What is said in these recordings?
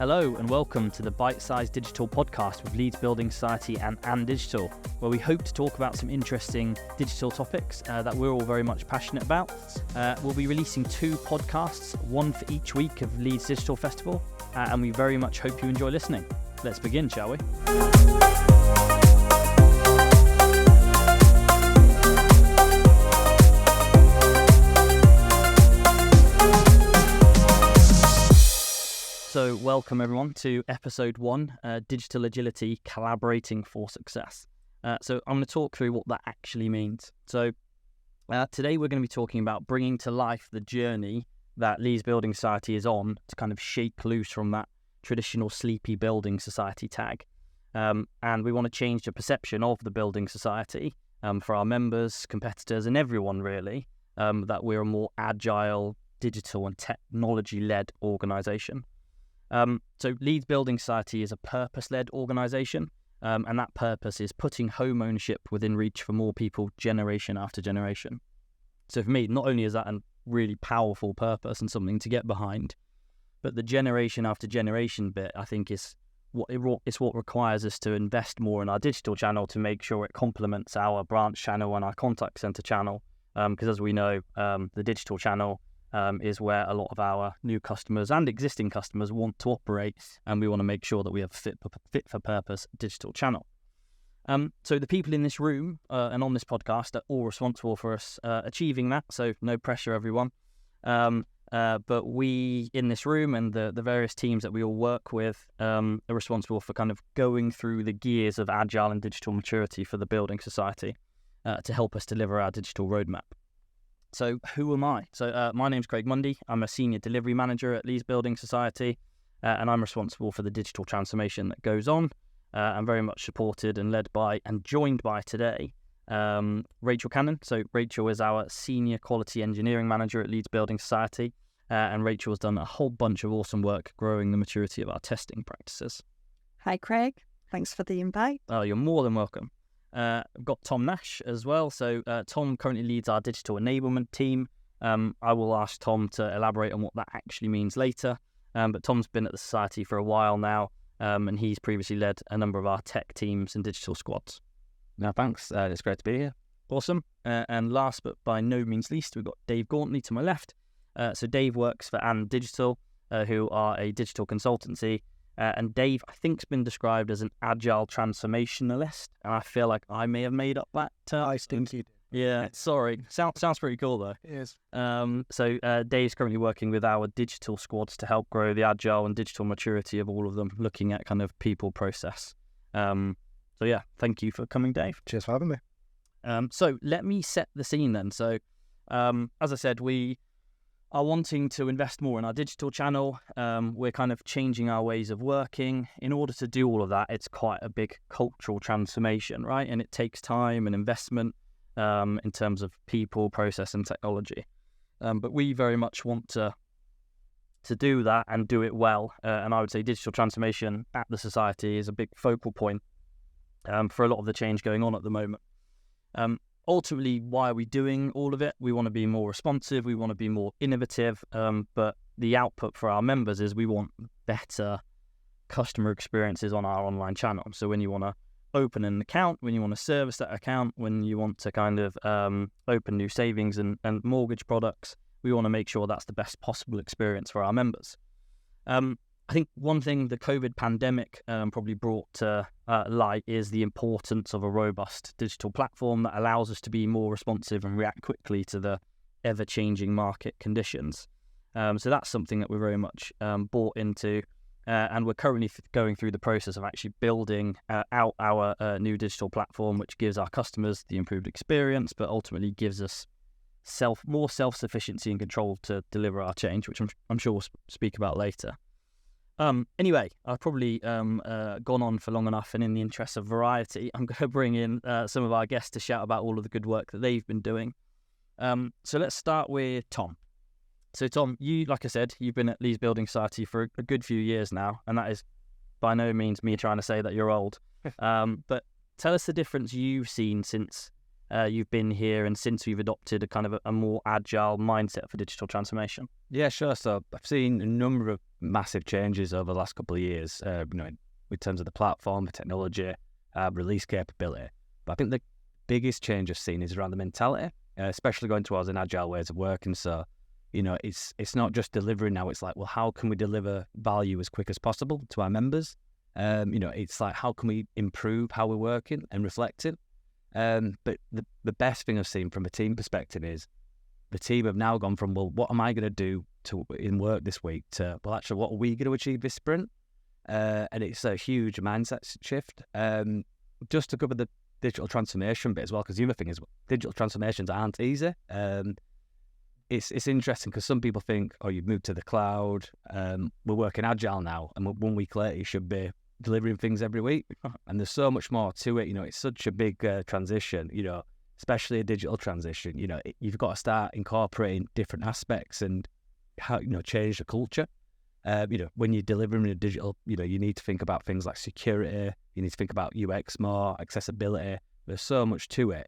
Hello and welcome to the Byte Digital podcast with Leeds Building Society and Digital, where we hope to talk about some interesting digital topics that we're all very much passionate about. We'll be releasing 2 podcasts, one for each week of Leeds Digital Festival, and we very much hope you enjoy listening. Let's begin, shall we? So welcome everyone to episode 1, Digital Agility, Collaborating for Success. So I'm going to talk through what that actually means. So today we're going to be talking about bringing to life the journey that Leeds Building Society is on to kind of shake loose from that traditional sleepy building society tag. And we want to change the perception of the building society for our members, competitors and everyone really, that we're a more agile, digital and technology-led organisation. So Leeds Building Society is a purpose-led organisation, and that purpose is putting home ownership within reach for more people generation after generation. So for me, not only is that a really powerful purpose and something to get behind, but the generation after generation bit, I think, is what requires us to invest more in our digital channel to make sure it complements our branch channel and our contact centre channel, because as we know, the digital channel is where a lot of our new customers and existing customers want to operate, and we want to make sure that we have fit for purpose digital channel. So the people in this room and on this podcast are all responsible for us achieving that, so no pressure everyone. But we in this room and the various teams that we all work with are responsible for kind of going through the gears of agile and digital maturity for the building society to help us deliver our digital roadmap. So who am I? So my name's Craig Mundy. I'm a senior delivery manager at Leeds Building Society, and I'm responsible for the digital transformation that goes on. I'm very much supported and led by and joined by today Rachel Cannon. So Rachel is our senior quality engineering manager at Leeds Building Society, and Rachel has done a whole bunch of awesome work growing the maturity of our testing practices. Hi Craig, thanks for the invite. Oh, you're more than welcome. I've got Tom Nash as well. So Tom currently leads our digital enablement team. I will ask Tom to elaborate on what that actually means later. But Tom's been at the Society for a while now, and he's previously led a number of our tech teams and digital squads. No, thanks. It's great to be here. Awesome. And last but by no means least, we've got Dave Gauntley to my left. So Dave works for Digital, who are a digital consultancy. And Dave, I think, has been described as an Agile Transformationalist, and I feel like I may have made up that term. I think you did. Yeah, sorry. Sounds pretty cool, though. It is. So Dave's currently working with our digital squads to help grow the agile and digital maturity of all of them, looking at kind of people process. So yeah, thank you for coming, Dave. Cheers for having me. So let me set the scene then. So as I said, we are wanting to invest more in our digital channel. We're kind of changing our ways of working. In order to do all of that, it's quite a big cultural transformation, right? And it takes time and investment in terms of people, process and technology. But we very much want to do that and do it well. And I would say digital transformation at the Society is a big focal point for a lot of the change going on at the moment. Ultimately, why are we doing all of it? We want to be more responsive, we want to be more innovative, but the output for our members is we want better customer experiences on our online channel. So when you want to open an account, when you want to service that account, when you want to kind of open new savings and mortgage products, we want to make sure that's the best possible experience for our members. I think one thing the COVID pandemic probably brought to light is the importance of a robust digital platform that allows us to be more responsive and react quickly to the ever-changing market conditions. So that's something that we're very much bought into, and we're currently going through the process of actually building out our new digital platform, which gives our customers the improved experience, but ultimately gives us more self-sufficiency and control to deliver our change, which I'm sure we'll speak about later. Anyway, I've probably gone on for long enough, and in the interest of variety, I'm going to bring in some of our guests to shout about all of the good work that they've been doing. So let's start with Tom. So Tom, you, like I said, you've been at Leeds Building Society for a good few years now, and that is by no means me trying to say that you're old. But tell us the difference you've seen since you've been here and since we've adopted a kind of a more agile mindset for digital transformation. Yeah, sure. So I've seen a number of massive changes over the last couple of years, in terms of the platform, the technology, release capability. But I think the biggest change I've seen is around the mentality, especially going towards an agile ways of working. So, it's not just delivering now. It's like, well, how can we deliver value as quick as possible to our members? It's like, how can we improve how we're working and reflecting? But the best thing I've seen from a team perspective is the team have now gone from, well, what am I going to do in work this week to, well, actually, what are we going to achieve this sprint? And it's a huge mindset shift. Just to cover the digital transformation bit as well, because the other thing is digital transformations aren't easy. It's interesting because some people think, oh, you've moved to the cloud, we're working agile now, and 1 week later you should be delivering things every week. And there's so much more to it. It's such a big transition, especially a digital transition. You've got to start incorporating different aspects and how, change the culture. When you're delivering a digital, you need to think about things like security, you need to think about UX more, accessibility. There's so much to it.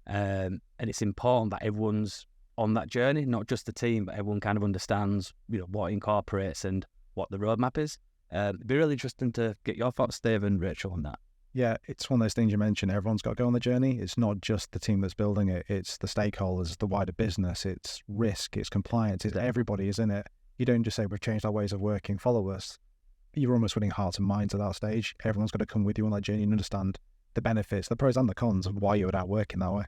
And it's important that everyone's on that journey, not just the team, but everyone kind of understands, what it incorporates and what the roadmap is. It'd be really interesting to get your thoughts, Dave and Rachel, on that. Yeah, it's one of those things you mentioned. Everyone's got to go on the journey. It's not just the team that's building it. It's the stakeholders, the wider business. It's risk, it's compliance. It's everybody is in it. You don't just say, we've changed our ways of working, follow us. You're almost winning hearts and minds at that stage. Everyone's got to come with you on that journey and understand the benefits, the pros and the cons of why you would out working that way.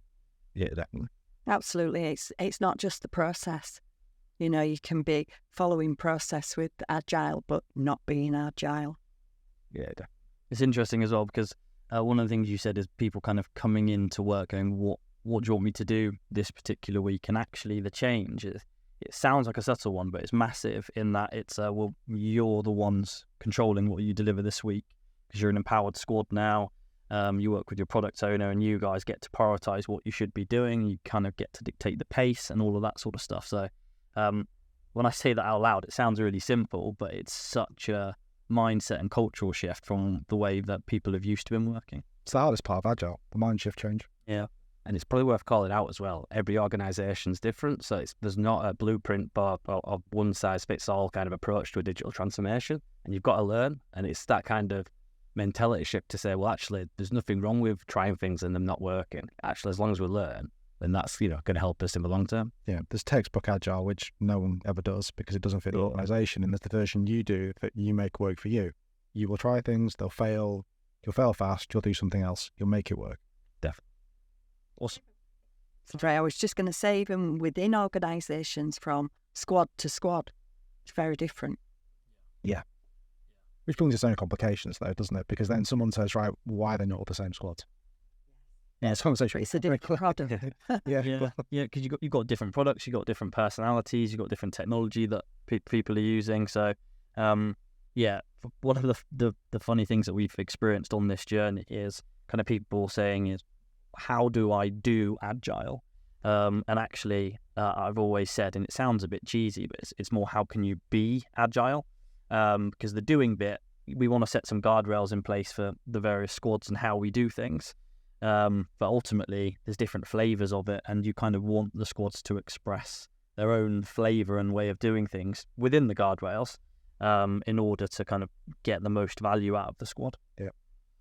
Yeah, definitely. Absolutely. It's not just the process. You can be following process with Agile, but not being Agile. Yeah, definitely. It's interesting as well because one of the things you said is people kind of coming into work going, what do you want me to do this particular week? And actually the change is, it sounds like a subtle one, but it's massive in that it's, well, you're the ones controlling what you deliver this week because you're an empowered squad now. You work with your product owner and you guys get to prioritize what you should be doing. You kind of get to dictate the pace and all of that sort of stuff. So when I say that out loud, it sounds really simple, but it's such a mindset and cultural shift from the way that people have used to been working. It's the hardest part of Agile, the mind shift change. Yeah. And it's probably worth calling out as well. Every organisation's different, so there's not a blueprint or one size fits all kind of approach to a digital transformation. And you've got to learn, and it's that kind of mentality shift to say, well, actually, there's nothing wrong with trying things and them not working. Actually, as long as we learn, then that's going to help us in the long term. Yeah, there's textbook Agile, which no one ever does because it doesn't fit the organisation, and there's the version you do that you make work for you. You will try things, they'll fail, you'll fail fast, you'll do something else, you'll make it work. Definitely. Awesome. I was just going to say, even within organisations from squad to squad, it's very different. Yeah. Which brings its own complications though, doesn't it? Because then someone says, right, why are they not all the same squads? Yeah, it's a conversation. It's a different product. Yeah, because you've got different products, you've got different personalities, you've got different technology that people are using. So, one of the funny things that we've experienced on this journey is kind of people saying is, how do I do Agile? And actually, I've always said, and it sounds a bit cheesy, but it's more how can you be Agile? Because the doing bit, we want to set some guardrails in place for the various squads and how we do things. But ultimately, there's different flavors of it, and you kind of want the squads to express their own flavor and way of doing things within the guardrails in order to kind of get the most value out of the squad. Yeah,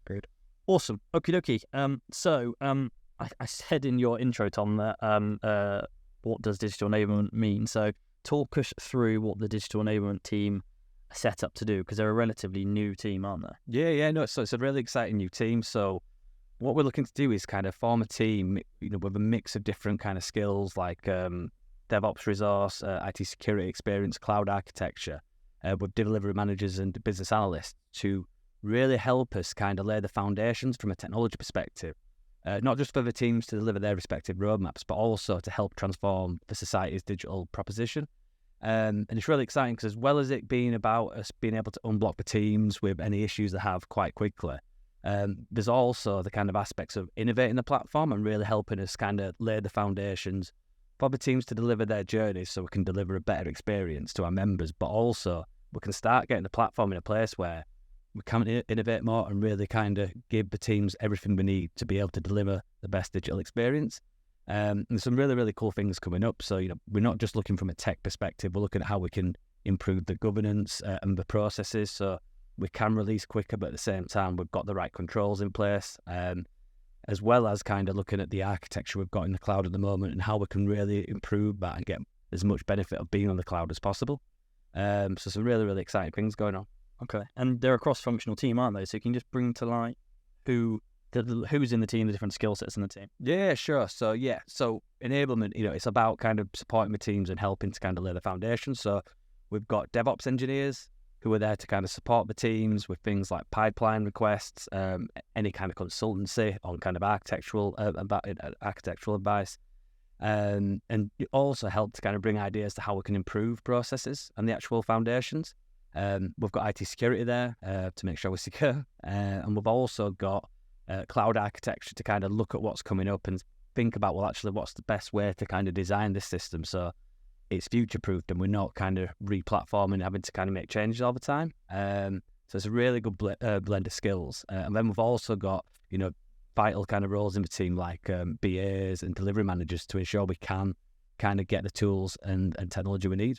good. Awesome. Okie dokie. So I said in your intro, Tom, that what does digital enablement mean? So talk us through what the digital enablement team are set up to do, because they're a relatively new team, aren't they? Yeah. No, so it's a really exciting new team. So what we're looking to do is kind of form a team, with a mix of different kind of skills like DevOps resource, IT security experience, cloud architecture, with delivery managers and business analysts to really help us kind of lay the foundations from a technology perspective, not just for the teams to deliver their respective roadmaps, but also to help transform the society's digital proposition. And it's really exciting because as well as it being about us being able to unblock the teams with any issues they have quite quickly, there's also the kind of aspects of innovating the platform and really helping us kind of lay the foundations for the teams to deliver their journeys so we can deliver a better experience to our members, but also we can start getting the platform in a place where we can innovate more and really kind of give the teams everything we need to be able to deliver the best digital experience. And there's some really, really cool things coming up. So, we're not just looking from a tech perspective, we're looking at how we can, improve the governance and the processes, so we can release quicker, but at the same time we've got the right controls in place, as well as kind of looking at the architecture we've got in the cloud at the moment and how we can really improve that and get as much benefit of being on the cloud as possible. So some really, really exciting things going on. Okay, and they're a cross-functional team, aren't they? So you can just bring to light who's in the team, the different skill sets in the team. Yeah, sure. So enablement, it's about kind of supporting the teams and helping to kind of lay the foundation. So we've got DevOps engineers who are there to kind of support the teams with things like pipeline requests, any kind of consultancy on kind of architectural advice, and you also help to kind of bring ideas to how we can improve processes and the actual foundations. We've got IT security there to make sure we're secure, and we've also got cloud architecture to kind of look at what's coming up and think about, well, actually, what's the best way to kind of design this system so it's future-proofed and we're not kind of re-platforming, having to kind of make changes all the time. So it's a really good blend of skills. And then we've also got, vital kind of roles in the team like BAs and delivery managers to ensure we can kind of get the tools and technology we need.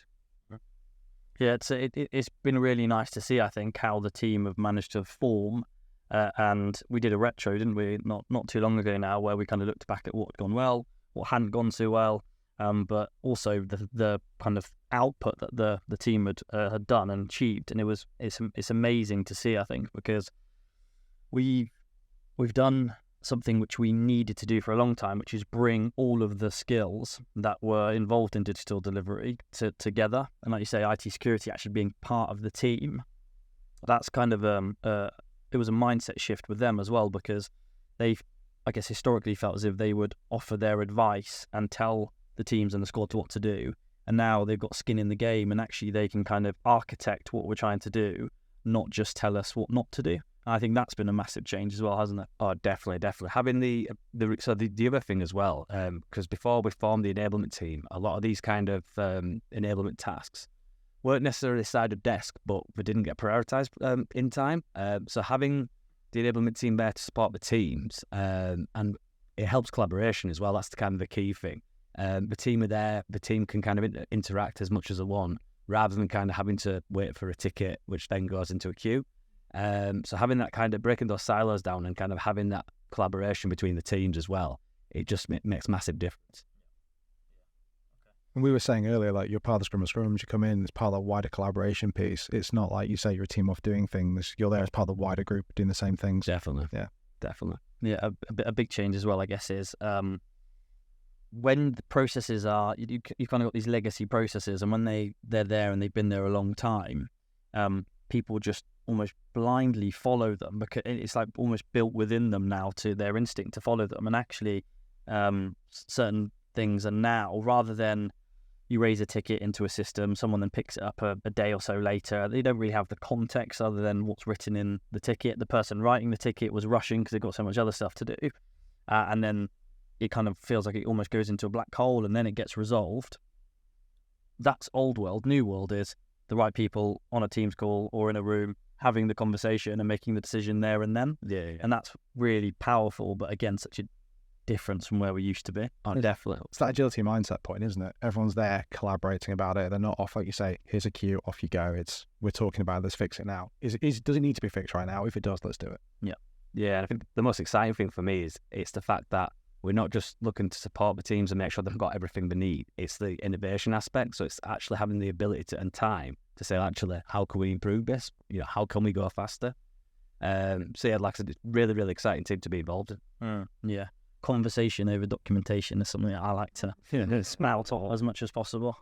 Yeah, it's been really nice to see, I think, how the team have managed to form. And we did a retro, didn't we, not too long ago now, where we kind of looked back at what had gone well, what hadn't gone so well, but also the kind of output that the team had done and achieved. And it's amazing to see, I think, because we've done something which we needed to do for a long time, which is bring all of the skills that were involved in digital delivery together. And like you say, IT security actually being part of the team, that's kind of it was a mindset shift with them as well, because they, I guess, historically felt as if they would offer their advice and tell the teams and the squad what to do. And now they've got skin in the game and actually they can kind of architect what we're trying to do, not just tell us what not to do. I think that's been a massive change as well, hasn't it? Oh, definitely. Having the other thing as well, because before we formed the enablement team, a lot of these kind of enablement tasks weren't necessarily side of desk, but they didn't get prioritized in time. So having the enablement team there to support the teams, and it helps collaboration as well. That's kind of the key thing. The team are there. The team can kind of interact as much as they want, rather than kind of having to wait for a ticket, which then goes into a queue. So having that kind of breaking those silos down and kind of having that collaboration between the teams as well, it just makes massive difference. And we were saying earlier, like, you're part of the Scrum of Scrums, you come in, it's part of the wider collaboration piece. It's not like you say you're a team off doing things, you're there as part of the wider group doing the same things. Definitely. Yeah. Definitely. Yeah, a big change as well, I guess, is when the processes are, you kind of got these legacy processes, and when they're there and they've been there a long time, people just almost blindly follow them, because it's like almost built within them now, to their instinct to follow them. And actually certain things are now, rather than you raise a ticket into a system, someone then picks it up a day or so later, they don't really have the context other than what's written in the ticket. The person writing the ticket was rushing because they've got so much other stuff to do, and then it kind of feels like it almost goes into a black hole, and then it gets resolved. That's old world. New world is the right people on a Teams call or in a room having the conversation and making the decision there and then. Yeah. And that's really powerful, but again, such a difference from where we used to be. Oh, definitely. It's that agility mindset point, isn't it? Everyone's there collaborating about it. They're not off, like you say, here's a queue, off you go. It's, we're talking about, let's fix it now. Does it need to be fixed right now? If it does, let's do it. Yeah, and I think the most exciting thing for me is it's the fact that we're not just looking to support the teams and make sure they've got everything they need. It's the innovation aspect. So it's actually having the ability and time to say, actually, how can we improve this? How can we go faster? So yeah, like I said, it's really, really exciting team to be involved in. Yeah. Conversation over documentation is something that I like to spout on as much as possible.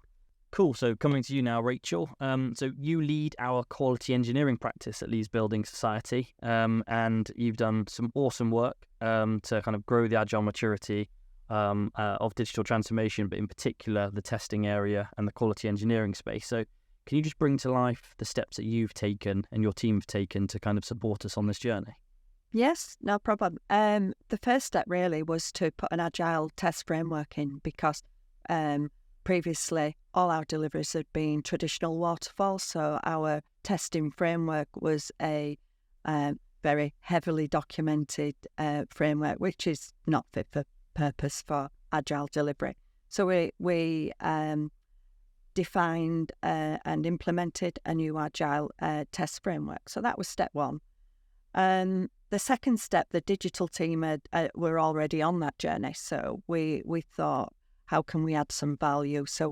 Cool. So coming to you now, Rachel. So you lead our quality engineering practice at Leeds Building Society, and you've done some awesome work to kind of grow the agile maturity of digital transformation, but in particular the testing area and the quality engineering space. So can you just bring to life the steps that you've taken and your team have taken to kind of support us on this journey? Yes, no problem. The first step really was to put an agile test framework in, because previously all our deliveries had been traditional waterfall, so our testing framework was a very heavily documented framework, which is not fit for purpose for agile delivery. So we defined and implemented a new Agile test framework. So that was step one. The second step, the digital team were already on that journey. So we thought, how can we add some value? So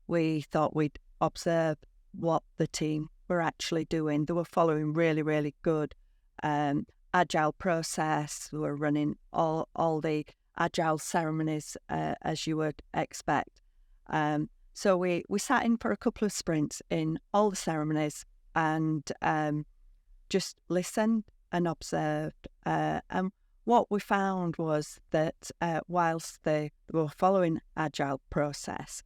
we thought we'd observe what the team were actually doing. They were following really, really good Agile process. They were running all the Agile ceremonies as you would expect. So we sat in for a couple of sprints in all the ceremonies and just listened and observed. And what we found was that whilst they were following Agile process,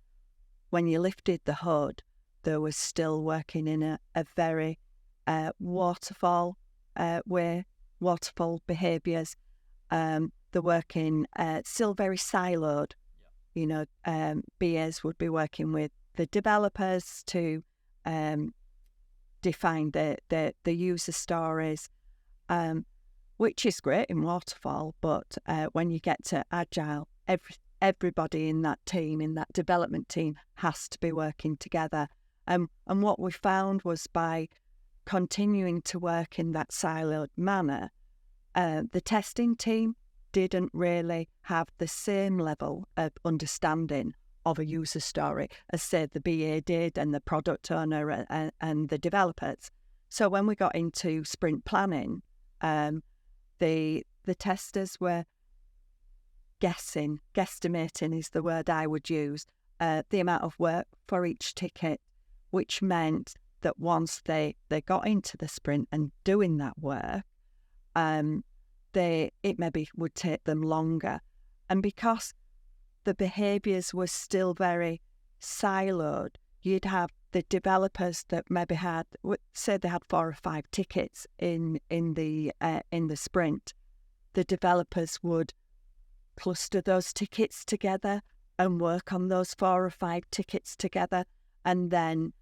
when you lifted the hood, they were still working in a very waterfall way, waterfall behaviours. They're working still very siloed. You know, BAs would be working with the developers to define the user stories, which is great in waterfall, but when you get to Agile, everybody in that team, in that development team, has to be working together. And what we found was by continuing to work in that siloed manner, the testing team didn't really have the same level of understanding of a user story as, say, the BA did and the product owner and the developers. So when we got into sprint planning, the testers were guesstimating is the word I would use, the amount of work for each ticket, which meant that once they got into the sprint and doing that work, it maybe would take them longer. And because the behaviours were still very siloed, you'd have the developers that maybe had, say they had 4 or 5 tickets in the sprint. The developers would cluster those tickets together and work on those 4 or 5 tickets together, and then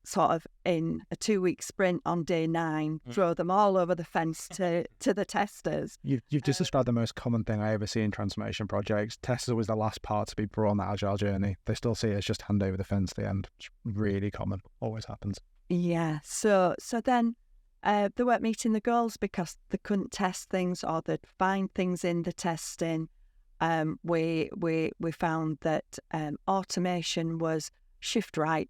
sort of in a 2-week sprint on day 9, throw them all over the fence to the testers. You've just described the most common thing I ever see in transformation projects. Testers was the last part to be brought on that Agile journey. They still see it as just hand over the fence at the end. It's really common. Always happens. Yeah. So then they weren't meeting the goals because they couldn't test things, or they'd find things in the testing. We found that automation was shift right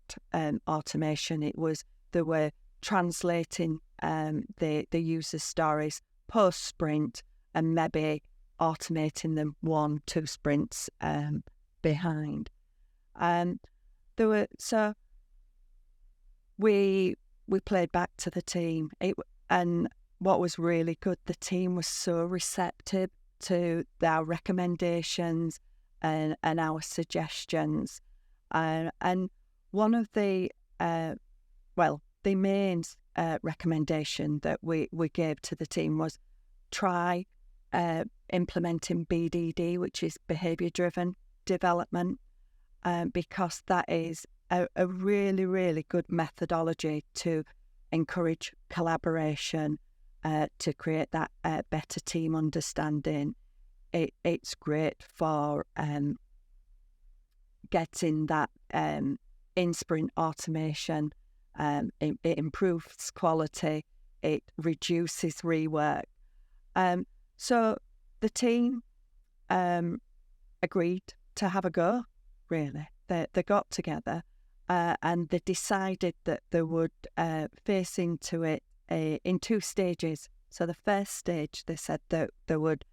automation. It was, they were translating the user stories post sprint and maybe automating them 1-2 sprints behind. We played back to the team, and what was really good, the team was so receptive to our recommendations and our suggestions. And one of the main recommendation that we gave to the team was try implementing BDD, which is behaviour-driven development, because that is a really, really good methodology to encourage collaboration, to create that better team understanding. It's great for getting that in-sprint automation. It improves quality, it reduces rework. So the team agreed to have a go, really. They got together and they decided that they would face into it in 2 stages. So the first stage, they said that they would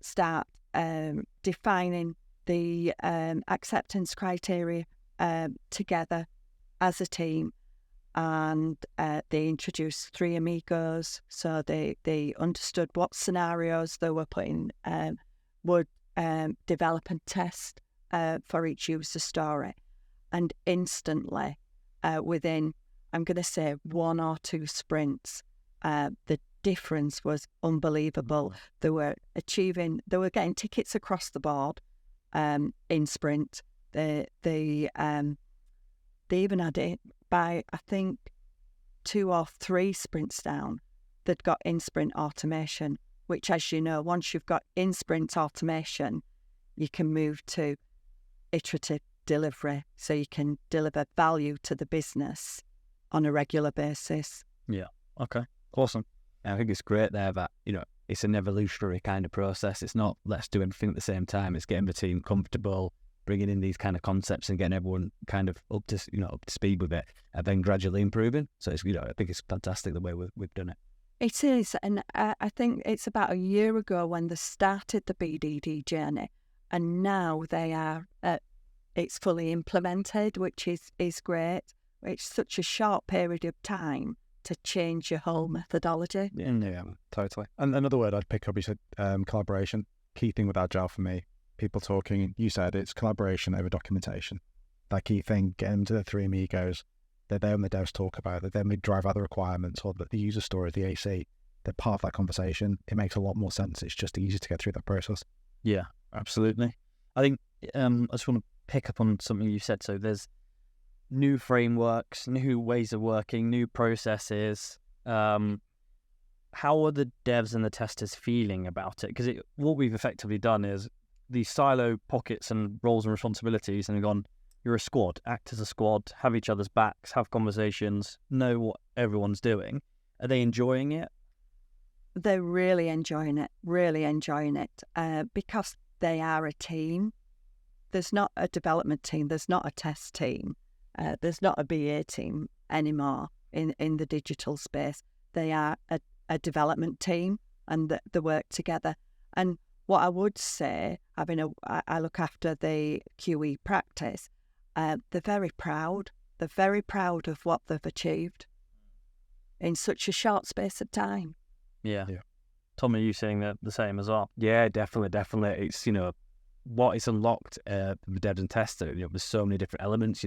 start defining the acceptance criteria together as a team, and they introduced 3 amigos, so they understood what scenarios they were putting, would develop and test for each user story, and instantly within, I'm going to say, 1 or 2 sprints, the difference was unbelievable. They were getting tickets across the board in sprint. They even had it by, I think, 2 or 3 sprints down. They'd got in-sprint automation, which, as you know, once you've got in-sprint automation, you can move to iterative delivery, so you can deliver value to the business on a regular basis. Yeah. Okay. Awesome. And I think it's great there that, it's an evolutionary kind of process. It's not let's do everything at the same time. It's getting the team comfortable, bringing in these kind of concepts and getting everyone kind of up to speed with it, and then gradually improving. So it's, I think it's fantastic the way we've done it. It is, and I think it's about a year ago when they started the BDD journey, and now they are, it's fully implemented, which is great. It's such a short period of time to change your whole methodology. Yeah, totally. And another word I'd pick up, you said collaboration. Key thing with Agile for me, people talking, you said it's collaboration over documentation. That key thing, get them to the three amigos. They're there when the devs talk about it. Then we drive out the requirements or the user story, the AC. They're part of that conversation. It makes a lot more sense. It's just easy to get through that process. Yeah, absolutely. I think I just want to pick up on something you said. So there's new frameworks, new ways of working, new processes. How are the devs and the testers feeling about it? Because what we've effectively done is these silo pockets and roles and responsibilities, and gone, you're a squad, act as a squad, have each other's backs, have conversations, know what everyone's doing. Are they enjoying it? They're really enjoying it, because they are a team. There's not a development team, there's not a test team. There's not a BA team anymore in the digital space. They are a development team, and they work together. And what I would say, I look after the QE practice, they're very proud. They're very proud of what they've achieved in such a short space of time. Yeah. Tom, are you saying the same as well? Yeah, definitely. It's, what is unlocked for the devs and testers, there's so many different elements,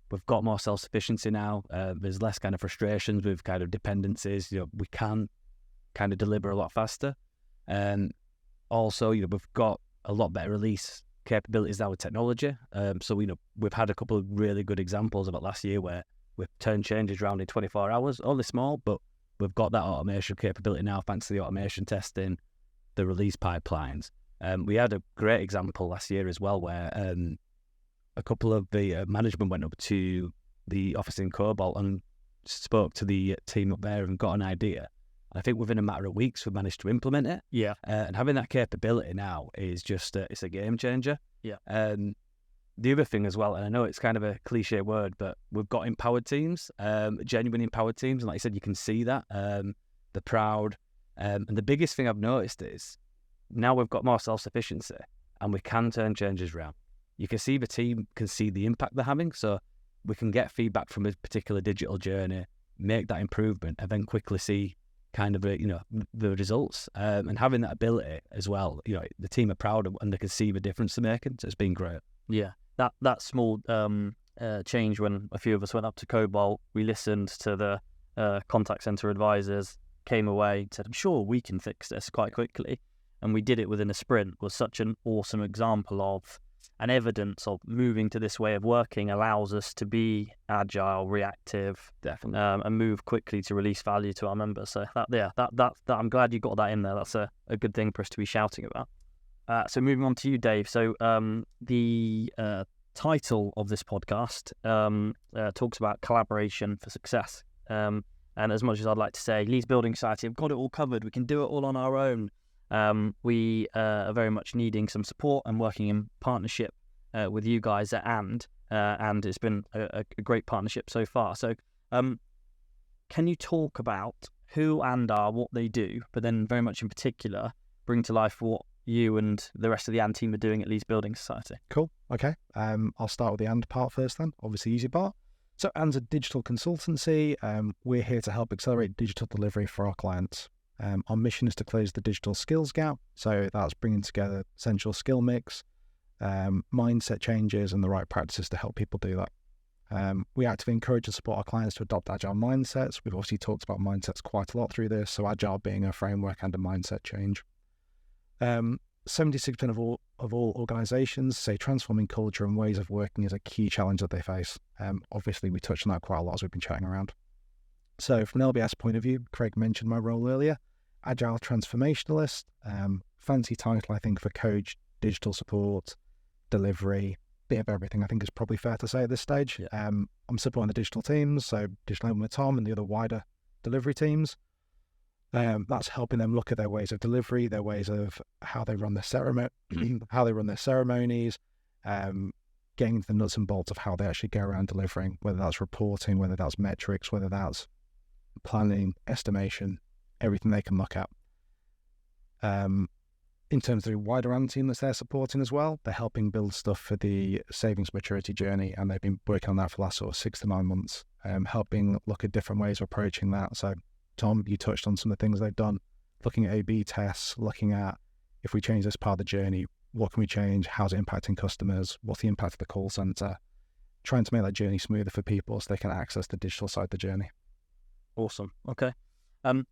We've got more self-sufficiency now. There's less kind of frustrations with kind of dependencies. We can kind of deliver a lot faster. And also, we've got a lot better release capabilities now with technology. So, we've had a couple of really good examples about last year where we've turned changes around in 24 hours, only small, but we've got that automation capability now thanks to the automation testing, the release pipelines. We had a great example last year as well where a couple of the management went up to the office in Cobalt and spoke to the team up there and got an idea. I think within a matter of weeks, we managed to implement it. Yeah. And having that capability now is just, it's a game changer. Yeah. The other thing as well, and I know it's kind of a cliche word, but we've got empowered teams, genuine empowered teams. And like I said, you can see that. They're proud. And the biggest thing I've noticed is now we've got more self-sufficiency and we can turn changes around. You can see the team can see the impact they're having. So we can get feedback from a particular digital journey, make that improvement, and then quickly see kind of the results. And having that ability as well, the team are proud of, and they can see the difference they're making. So it's been great. Yeah, that small change when a few of us went up to Cobalt, we listened to the contact center advisors, came away, said, I'm sure we can fix this quite quickly. And we did it within a sprint. Was such an awesome example of an evidence of moving to this way of working allows us to be agile, reactive, Definitely, and move quickly to release value to our members. So that I'm glad you got that in there. That's a good thing for us to be shouting about. So moving on to you, Dave. So the title of this podcast talks about collaboration for success. And as much as I'd like to say, Leeds Building Society have got it all covered, we can do it all on our own. We are very much needing some support and working in partnership with you guys and it's been a great partnership so far. So can you talk about who and what they do, but then very much in particular bring to life what you and the rest of the team are doing at Leeds Building Society? Cool. Okay. I'll start with the part first then, obviously easy part. So AND's a digital consultancy. We're here to help accelerate digital delivery for our clients. Our mission is to close the digital skills gap. So that's bringing together essential skill mix, mindset changes, and the right practices to help people do that. We actively encourage and support our clients to adopt agile mindsets. We've obviously talked about mindsets quite a lot through this. So agile being a framework and a mindset change. 76% of all organizations say transforming culture and ways of working is a key challenge that they face. Obviously, we touched on that quite a lot as we've been chatting around. So from an LBS point of view, Craig mentioned my role earlier, Agile Transformationalist, fancy title, I think, for coach, digital support, delivery, bit of everything, I think is probably fair to say at this stage. Yeah. I'm supporting the digital teams, so digital enablement with Tom and the other wider delivery teams. That's helping them look at their ways of delivery, their ways of how they run their ceremonies, getting into the nuts and bolts of how they actually go around delivering, whether that's reporting, whether that's metrics, whether that's planning, estimation, everything they can look at. In terms of the wider AND team that they're supporting as well, they're helping build stuff for the savings maturity journey, and they've been working on that for the last sort of 6 to 9 months, helping look at different ways of approaching that. So Tom, you touched on some of the things they've done, looking at A/B tests, looking at if we change this part of the journey, what can we change? How's it impacting customers? What's the impact of the call center? Trying to make that journey smoother for people so they can access the digital side of the journey. Awesome. Okay.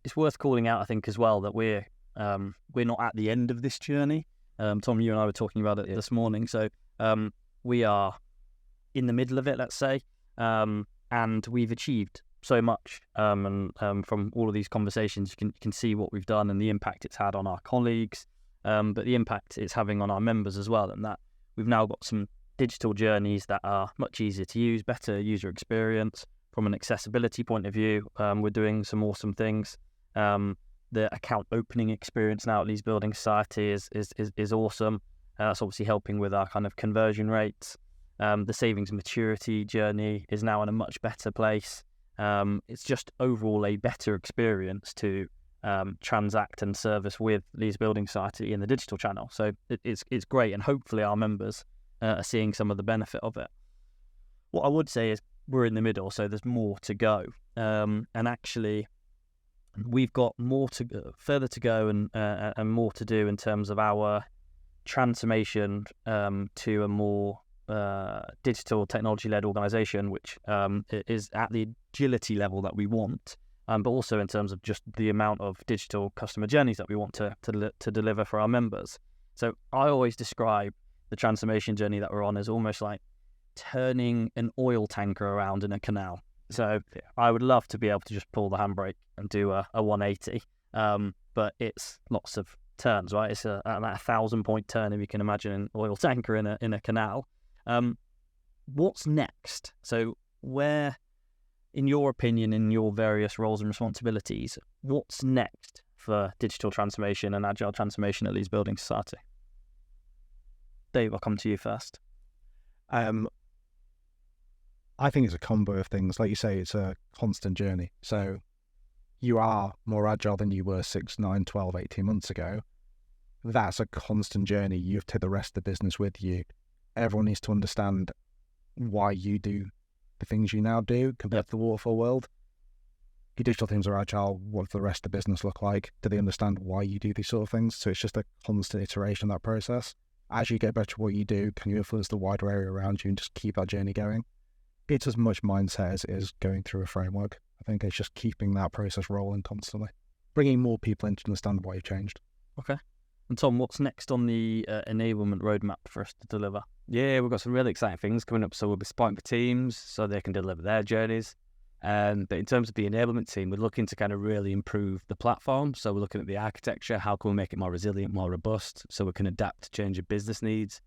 It's worth calling out, I think, as well, that we're not at the end of this journey. Tom, you and I were talking about it this morning. So we are in the middle of it, let's say, and we've achieved so much. And from all of these conversations, you can see what we've done and the impact it's had on our colleagues, but the impact it's having on our members as well. And that we've now got some digital journeys that are much easier to use, better user experience. From an accessibility point of view, we're doing some awesome things. The account opening experience now at Leeds Building Society is awesome. That's obviously helping with our kind of conversion rates. The savings maturity journey is now in a much better place. It's just overall a better experience to transact and service with Leeds Building Society in the digital channel. So it's great, and hopefully our members are seeing some of the benefit of it. What I would say is we're in the middle, so there's more to go. And actually, we've got further to go and more to do in terms of our transformation to a more digital technology-led organisation, which is at the agility level that we want, but also in terms of just the amount of digital customer journeys that we want to deliver for our members. So I always describe the transformation journey that we're on as almost like turning an oil tanker around in a canal. So I would love to be able to just pull the handbrake and do a 180, but it's lots of turns, right? It's a 1,000-point turn, if you can imagine an oil tanker in a canal. What's next? So where, in your opinion, in your various roles and responsibilities, what's next for digital transformation and agile transformation at Leeds Building Society? Dave, I'll come to you first. I think it's a combo of things. Like you say, it's a constant journey. So you are more agile than you were 6, 9, 12, 18 months ago. That's a constant journey. You have to take the rest of the business with you. Everyone needs to understand why you do the things you now do compared to the waterfall world. Your digital teams are agile. What does the rest of the business look like? Do they understand why you do these sort of things? So it's just a constant iteration of that process. As you get better at what you do, can you influence the wider area around you and just keep that journey going? It's as much mindset as it is going through a framework. I think it's just keeping that process rolling constantly, bringing more people in to understand why you've changed. Okay. And Tom, what's next on the enablement roadmap for us to deliver? Yeah, we've got some really exciting things coming up. So we'll be supporting the teams so they can deliver their journeys. But in terms of the enablement team, we're looking to kind of really improve the platform. So we're looking at the architecture. How can we make it more resilient, more robust, so we can adapt to changing business needs?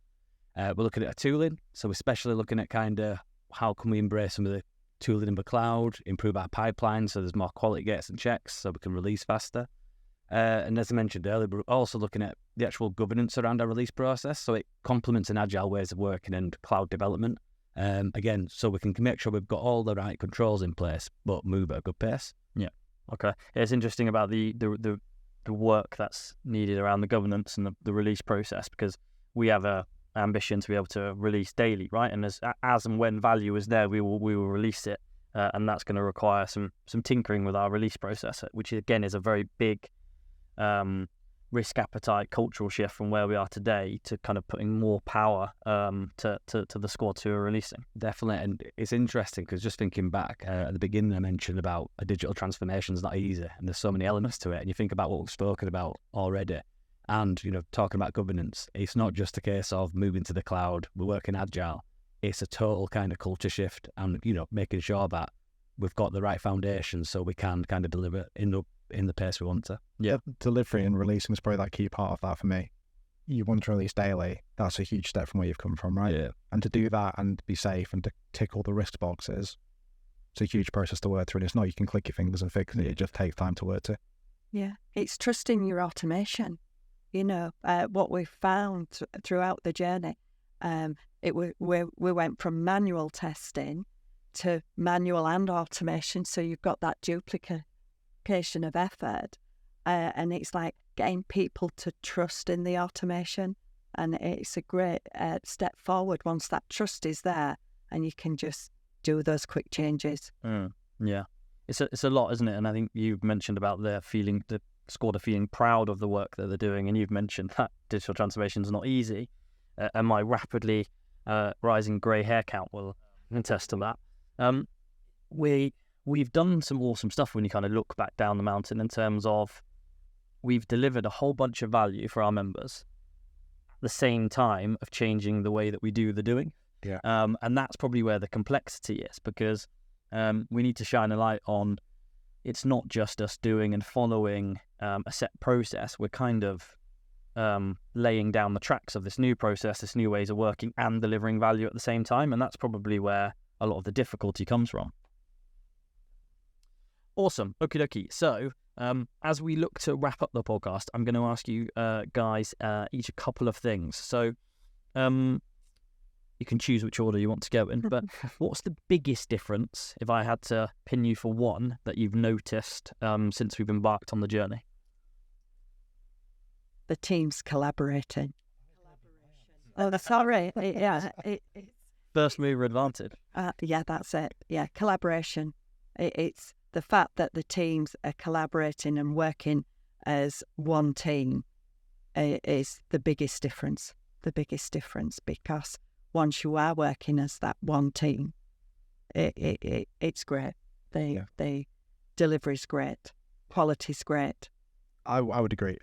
We're looking at our tooling. So we're especially looking at kind of how can we embrace some of the tooling in the cloud, improve our pipeline so there's more quality gates and checks so we can release faster. And as I mentioned earlier, we're also looking at the actual governance around our release process, so it complements an agile ways of working and cloud development. Again, so we can make sure we've got all the right controls in place, but move at a good pace. Yeah. Okay. It's interesting about the work that's needed around the governance and the release process, because we have a ambition to be able to release daily, right? And as and when value is there, we will release it, and that's going to require some tinkering with our release process, which again is a very big risk appetite cultural shift from where we are today to kind of putting more power to the squads who are releasing. Definitely. And it's interesting because just thinking back at the beginning, I mentioned about a digital transformation is not easy and there's so many elements to it. And you think about what we've spoken about already and, you know, talking about governance, it's not just a case of moving to the cloud, we're working agile. It's a total kind of culture shift and, you know, making sure that we've got the right foundation so we can kind of deliver in the pace we want to. Yeah, delivery and releasing is probably that key part of that for me. you want to release daily, that's a huge step from where you've come from, right? Yeah. And to do that and be safe and to tick all the risk boxes, it's a huge process to work through. And it's not you can click your fingers and fix it. It just takes time to work to. Yeah, it's trusting your automation. What we've found throughout the journey, we went from manual testing to manual and automation. So you've got that duplication of effort. And it's like getting people to trust in the automation. And it's a great step forward once that trust is there and you can just do those quick changes. Yeah. It's a lot, isn't it? And I think you've mentioned about the squad are feeling proud of the work that they're doing. And you've mentioned that digital transformation is not easy. And my rapidly rising grey hair count will attest to that. We've done some awesome stuff when you kind of look back down the mountain in terms of we've delivered a whole bunch of value for our members at the same time of changing the way that we do the doing. Yeah. And that's probably where the complexity is, because we need to shine a light on it's not just us doing and following a set process. We're kind of laying down the tracks of this new process, this new ways of working and delivering value at the same time. And that's probably where a lot of the difficulty comes from. Awesome. Okie dokie. So as we look to wrap up the podcast, I'm going to ask you guys each a couple of things. So you can choose which order you want to go in, but what's the biggest difference, if I had to pin you for one, that you've noticed since we've embarked on the journey? The team's collaborating. Oh, sorry. First mover advantage. Yeah, that's it. Yeah, collaboration. It's the fact that the teams are collaborating and working as one team is the biggest difference. The biggest difference, because once you are working as that one team, it's great. The delivery's great, quality's great. I would agree.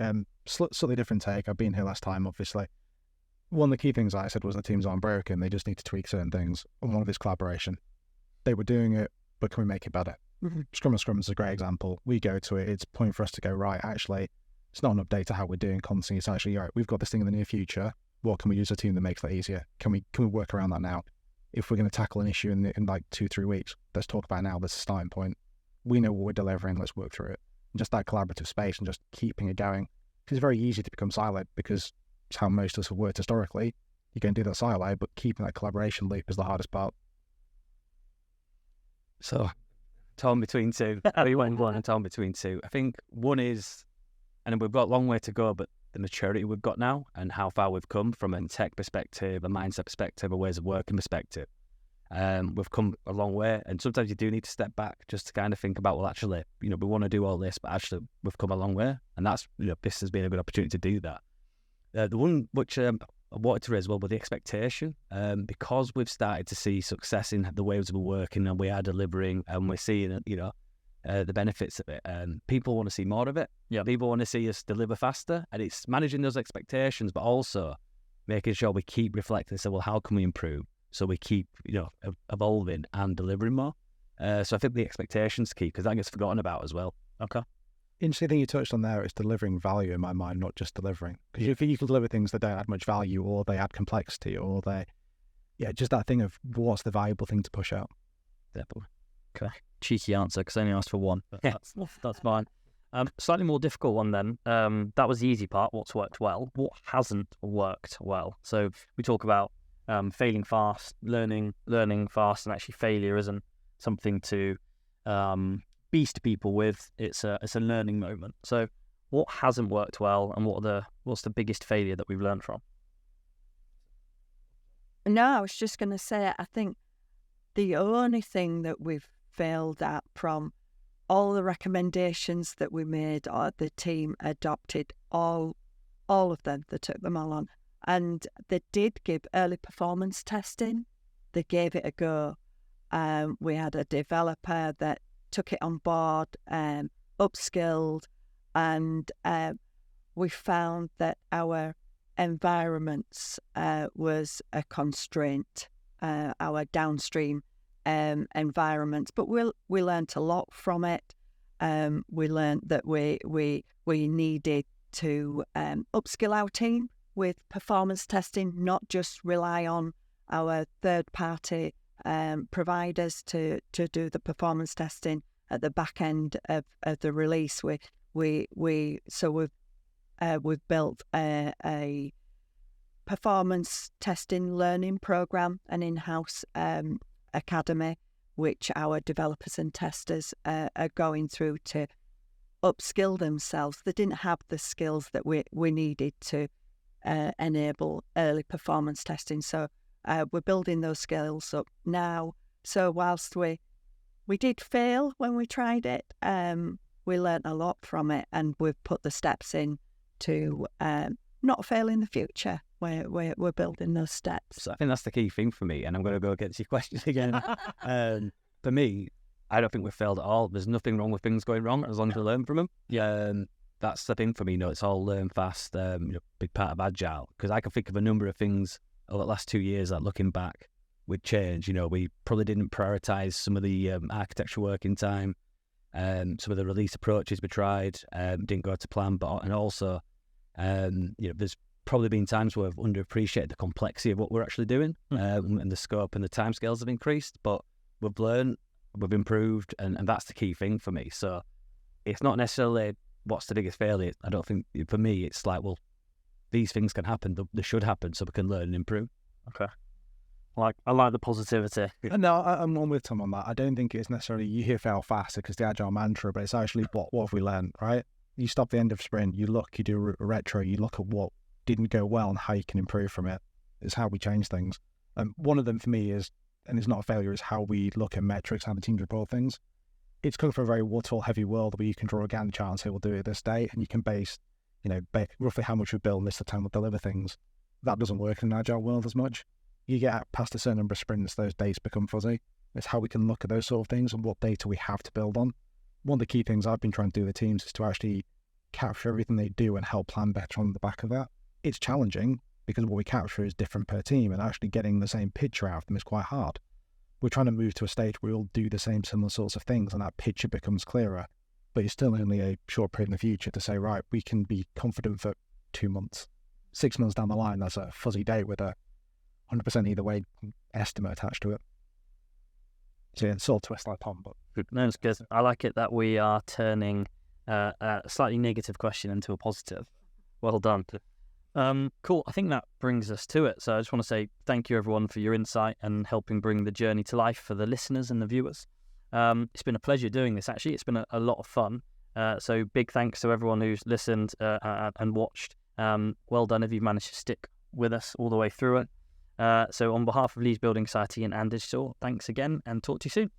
Slightly different take. I've been here last time, obviously. One of the key things I said was the teams aren't broken. They just need to tweak certain things. And one of this collaboration. They were doing it, but can we make it better? Mm-hmm. Scrum is a great example. We go to it. It's a point for us to go, right, actually, it's not an update to how we're doing constantly. It's actually, all right, we've got this thing in the near future. What can we use a team that makes that easier? Can we work around that now? If we're going to tackle an issue in like 2-3 weeks, let's talk about it now. That's a starting point. We know what we're delivering. Let's work through it. And just that collaborative space and just keeping it going. Because it's very easy to become siloed, because it's how most of us have worked historically. You can do that silo, but keeping that collaboration loop is the hardest part. So, torn between two. You went one and torn between two. I think one is, and we've got a long way to go, but the maturity we've got now and how far we've come from a tech perspective, a mindset perspective, a ways of working perspective. We've come a long way, and sometimes you do need to step back just to kind of think about, well, actually, we want to do all this, but actually we've come a long way, and that's, this has been a good opportunity to do that. The one which I wanted to raise, well, with the expectation, because we've started to see success in the ways we're working and we are delivering, and we're seeing, the benefits of it. People want to see more of it. Yeah. People want to see us deliver faster, and it's managing those expectations, but also making sure we keep reflecting. So, well, how can we improve? So we keep, evolving and delivering more. So I think the expectation's key, because that gets forgotten about as well. Okay. Interesting thing you touched on there is delivering value in my mind, not just delivering. Because you can deliver things that don't add much value, or they add complexity, or just that thing of what's the valuable thing to push out. Definitely. Okay. Cheeky answer, because I only asked for one. But that's fine. Slightly more difficult one then. That was the easy part, what's worked well. What hasn't worked well? So we talk about failing fast, learning fast, and actually failure isn't something to beast people with. It's a learning moment. So what hasn't worked well, and what's the biggest failure that we've learned from? No, I was just going to say, I think the only thing that we've failed at from all the recommendations that we made, or the team adopted all of them, they took them all on. And they did give early performance testing. They gave it a go. We had a developer that took it on board, upskilled, and we found that our environments was a constraint, our downstream environments. But we learned a lot from it. We learned that we needed to upskill our team. with performance testing, not just rely on our third-party providers to do the performance testing at the back end of the release. We've built a performance testing learning program, an in-house academy, which our developers and testers are going through to upskill themselves. They didn't have the skills that we needed to enable early performance testing. So we're building those skills up now. So whilst we did fail when we tried it, we learnt a lot from it, and we've put the steps in to not fail in the future. We're building those steps. So I think that's the key thing for me, and I'm going to go against your question again. For me, I don't think we've failed at all. There's nothing wrong with things going wrong as long as we learn from them. Yeah, that's the thing for me. It's all learn fast. Big part of Agile, because I can think of a number of things over the last 2 years that, looking back, with change. We probably didn't prioritise some of the architecture work in time. Some of the release approaches we tried didn't go to plan, and also there's probably been times where I've underappreciated the complexity of what we're actually doing, and the scope and the timescales have increased, but we've learned, we've improved, and that's the key thing for me. So it's not necessarily what's the biggest failure. I don't think, for me, it's like, well, these things can happen, they should happen, so we can learn and improve. Okay. I like the positivity. No, I'm with Tom on that. I don't think it's necessarily you hear fail faster because the Agile mantra, but it's actually what have we learned, right? You stop the end of sprint, you do a retro, you look at what didn't go well and how you can improve from it. It's how we change things. One of them for me is, and it's not a failure, is how we look at metrics, how the teams report things. It's come from a very waterfall heavy world where you can draw a Gantt chart and say we'll do it this day, and you can base roughly how much we build and this the time we'll deliver things. That doesn't work in an Agile world as much. You get past a certain number of sprints, those dates become fuzzy. It's how we can look at those sort of things and what data we have to build on. One of the key things I've been trying to do with teams is to actually capture everything they do and help plan better on the back of that. It's challenging because what we capture is different per team, and actually getting the same picture out of them is quite hard. We're trying to move to a stage where we all do the same similar sorts of things and that picture becomes clearer, but it's still only a short period in the future to say, right, we can be confident for 2 months. 6 months down the line, that's a fuzzy date with a 100% either way estimate attached to it. So yeah, it's sort of twist like Tom, but no, it's good. I like it that we are turning a slightly negative question into a positive. Well done. Cool. I think that brings us to it. So I just want to say thank you, everyone, for your insight and helping bring the journey to life for the listeners and the viewers. It's been a pleasure doing this, actually. It's been a lot of fun. So big thanks to everyone who's listened and watched. Well done if you've managed to stick with us all the way through it. So on behalf of Leeds Building Society and Digital, thanks again, and talk to you soon.